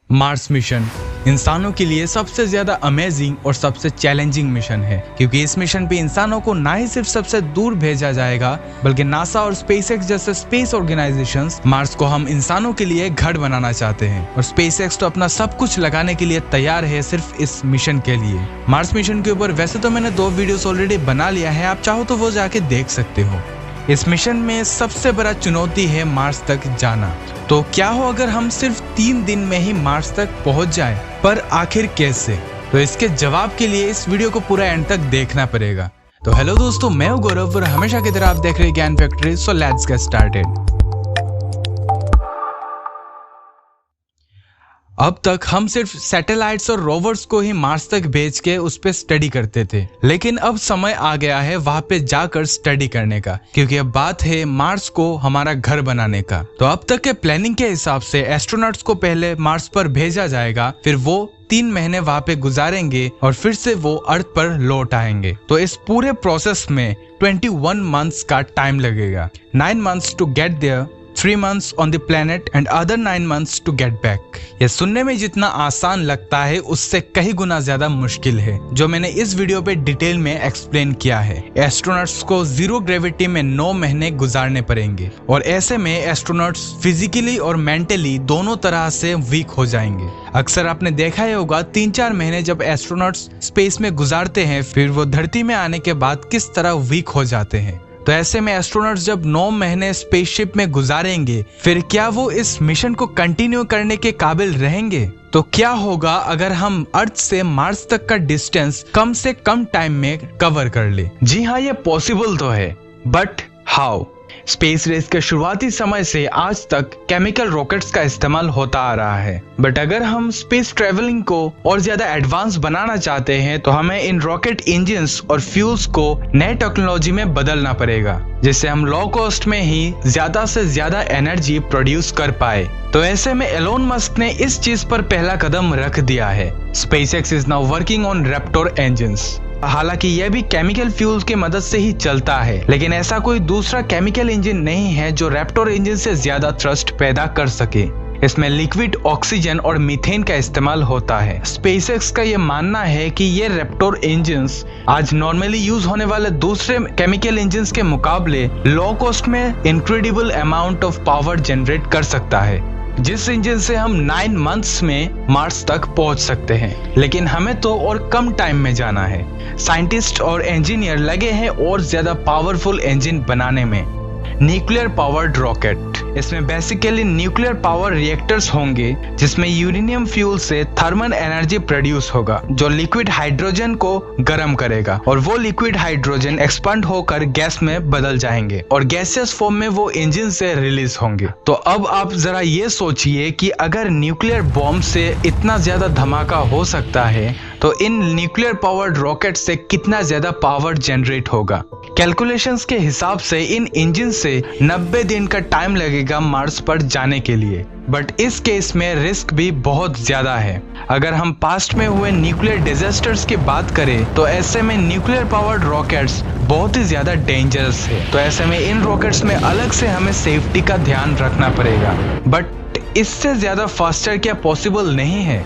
Mars mission इंसानों के लिए सबसे ज्यादा अमेजिंग और सबसे चैलेंजिंग मिशन है, क्योंकि इस मिशन पे इंसानों को ना ही सिर्फ सबसे दूर भेजा जाएगा, बल्कि नासा और स्पेसएक्स जैसे स्पेस ऑर्गेनाइजेशंस मार्स को हम इंसानों के लिए घर बनाना चाहते हैं। और स्पेसएक्स तो अपना सब कुछ लगाने के लिए तैयार है सिर्फ इस मिशन के लिए। मार्स मिशन के ऊपर वैसे तो मैंने 2 वीडियोस ऑलरेडी बना लिया है, आप चाहो तो वो जाके देख सकते हो। इस मिशन में सबसे बड़ा चुनौती है मार्स तक जाना। तो क्या हो अगर हम सिर्फ 3 दिन में ही मार्स तक पहुंच जाएं? पर आखिर कैसे? तो इसके जवाब के लिए इस वीडियो को पूरा एंड तक देखना पड़ेगा। तो हेलो दोस्तों, मैं हूं गौरव और हमेशा की तरह आप देख रहे हैं ज्ञान factory. So let's get started. अब तक हम सिर्फ सैटेलाइट्स और रोवर्स को ही मार्स तक भेज के उस पे स्टडी करते थे, लेकिन अब समय आ गया है वहां पे जाकर स्टडी करने का, क्योंकि अब बात है मार्स को हमारा घर बनाने का। तो अब तक के प्लानिंग के हिसाब से एस्ट्रोनॉट्स को पहले मार्स पर भेजा जाएगा, फिर वो 3 महीने वहां पे गुजारेंगे और फिर से वो अर्थ पर लौट आएंगे। तो इस पूरे प्रोसेस में 21 मंथ्स का टाइम लगेगा। 9 months to get there, 3 months on the planet and other 9 months to get back। ये सुनने में जितना आसान लगता है उससे कई गुना ज्यादा मुश्किल है, जो मैंने इस वीडियो पे डिटेल में एक्सप्लेन किया है। एस्ट्रोनॉट्स को 0 ग्रेविटी में 9 महीने गुजारने पड़ेंगे और ऐसे में एस्ट्रोनॉट्स फिजिकली और मेंटली दोनों तरह से वीक हो जाएंगे। अक्सर आपने देखा ही होगा 3-4 महीने जब एस्ट्रोनॉट्स स्पेस में गुजारते हैं, फिर वो धरती में आने के बाद किस तरह वीक हो जाते हैं। तो ऐसे में एस्ट्रोनॉट्स जब 9 महीने स्पेसशिप में गुजारेंगे, फिर क्या वो इस मिशन को कंटिन्यू करने के काबिल रहेंगे? तो क्या होगा अगर हम अर्थ से मार्स तक का डिस्टेंस कम से कम टाइम में कवर कर ले? जी हाँ, ये पॉसिबल तो है, बट हाउ? स्पेस रेस के शुरुआती समय से आज तक केमिकल रॉकेट्स का इस्तेमाल होता आ रहा है, बट अगर हम स्पेस ट्रेवलिंग को और ज्यादा एडवांस बनाना चाहते हैं तो हमें इन रॉकेट इंजन्स और फ्यूल्स को नए टेक्नोलॉजी में बदलना पड़ेगा, जिससे हम लो कॉस्ट में ही ज्यादा से ज्यादा एनर्जी प्रोड्यूस कर पाए। तो ऐसे में एलोन मस्क ने इस चीज पर पहला कदम रख दिया है। SpaceX is now working on Raptor engines. हालांकि यह भी केमिकल फ्यूल्स की मदद से ही चलता है, लेकिन ऐसा कोई दूसरा केमिकल इंजन नहीं है जो रैप्टर इंजन से ज्यादा थ्रस्ट पैदा कर सके। इसमें लिक्विड ऑक्सीजन और मीथेन का इस्तेमाल होता है। स्पेसएक्स का यह मानना है कि ये रैप्टर इंजन्स आज नॉर्मली यूज होने वाले दूसरे केमिकल इंजन्स के मुकाबले लो कॉस्ट में incredible amount of power generate कर सकता है, जिस इंजन से हम 9 मंथ्स में मार्स तक पहुंच सकते हैं। लेकिन हमें तो और कम टाइम में जाना है। साइंटिस्ट और इंजीनियर लगे हैं और ज्यादा पावरफुल इंजन बनाने में। न्यूक्लियर पावर्ड रॉकेट, इसमें बेसिकली न्यूक्लियर पावर रिएक्टर्स होंगे, जिसमें यूरेनियम फ्यूल से थर्मल एनर्जी प्रोड्यूस होगा, जो लिक्विड हाइड्रोजन को गर्म करेगा और वो लिक्विड हाइड्रोजन एक्सपांड होकर गैस में बदल जाएंगे और गैसियस फॉर्म में वो इंजन से रिलीज होंगे। तो अब आप जरा ये सोचिए कि अगर न्यूक्लियर बॉम्ब से इतना ज्यादा धमाका हो सकता है, तो इन न्यूक्लियर पावर्ड रॉकेट से कितना ज्यादा पावर जनरेट होगा। कैलकुलेशंस के हिसाब से इन इंजन से 90 दिन का टाइम लगेगा मार्स पर जाने के लिए, बट इस केस में रिस्क भी बहुत ज्यादा है। अगर हम पास्ट में हुए न्यूक्लियर डिजास्टर्स की बात करें, तो ऐसे में न्यूक्लियर पावर्ड रॉकेट्स बहुत ही ज्यादा डेंजरस है। तो ऐसे में इन रॉकेट्स में अलग से हमें सेफ्टी का ध्यान रखना पड़ेगा, बट इससे ज्यादा फास्टर क्या पॉसिबल नहीं है?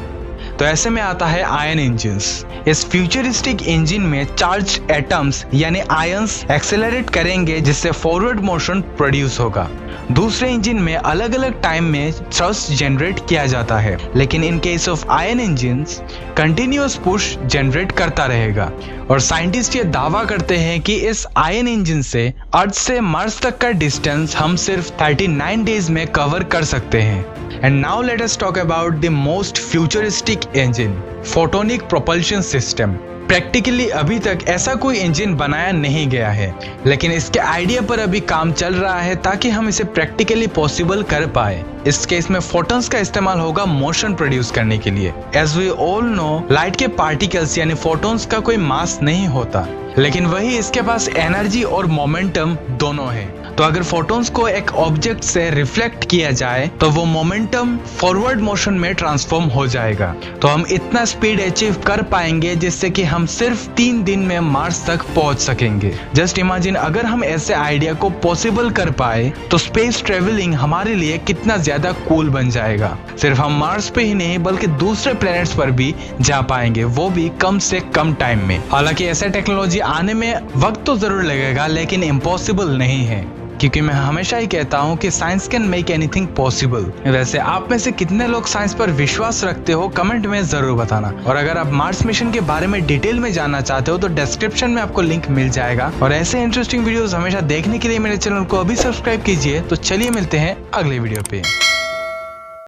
तो ऐसे में आता है आयन इंजन्स। इस फ्यूचरिस्टिक इंजन में चार्ज एटम्स यानी आयंस एक्सेलरेट करेंगे, जिससे फॉरवर्ड मोशन प्रोड्यूस होगा। दूसरे इंजन में अलग अलग टाइम में थ्रस्ट जनरेट किया जाता है, लेकिन in case of ion engines continuous push generate करता रहेगा। और साइंटिस्ट ये दावा करते हैं कि इस आयन इंजन से अर्थ से मार्स तक का डिस्टेंस हम सिर्फ 39 डेज में कवर कर सकते हैं। And now let us talk about the most futuristic engine, photonic propulsion system। Practically अभी तक ऐसा कोई इंजन बनाया नहीं गया है, लेकिन इसके आइडिया पर अभी काम चल रहा है ताकि हम इसे प्रैक्टिकली पॉसिबल कर पाए। इस केस में फोटॉन्स का इस्तेमाल होगा मोशन प्रोड्यूस करने के लिए। As we all know, light के पार्टिकल्स यानी फोटॉन्स का कोई मास नहीं होता, लेकिन वही इसके पास एनर्जी और मोमेंटम दोनों है। तो अगर फोटॉन्स को एक ऑब्जेक्ट से रिफ्लेक्ट किया जाए तो वो मोमेंटम फॉरवर्ड मोशन में ट्रांसफॉर्म हो जाएगा। तो हम इतना स्पीड अचीव कर पाएंगे जिससे कि हम सिर्फ 3 दिन में मार्स तक पहुंच सकेंगे। जस्ट इमेजिन अगर हम ऐसे आइडिया को पॉसिबल कर पाए तो स्पेस ट्रेवलिंग हमारे लिए कितना ज्यादा कूल बन जाएगा। सिर्फ हम मार्स पे ही नहीं बल्कि दूसरे प्लैनेट्स पर भी जा पाएंगे, वो भी कम से कम टाइम में। हालांकि ऐसा टेक्नोलॉजी आने में वक्त तो जरूर लगेगा लेकिन इम्पॉसिबल नहीं है, क्योंकि मैं हमेशा ही कहता हूँ कि science can make anything possible. वैसे आप में से कितने लोग साइंस पर विश्वास रखते हो कमेंट में जरूर बताना। और अगर आप मार्स मिशन के बारे में डिटेल में जानना चाहते हो तो डिस्क्रिप्शन में आपको लिंक मिल जाएगा। और ऐसे इंटरेस्टिंग वीडियोस हमेशा देखने के लिए मेरे चैनल को अभी सब्सक्राइब कीजिए। तो चलिए मिलते हैं अगले वीडियो पे।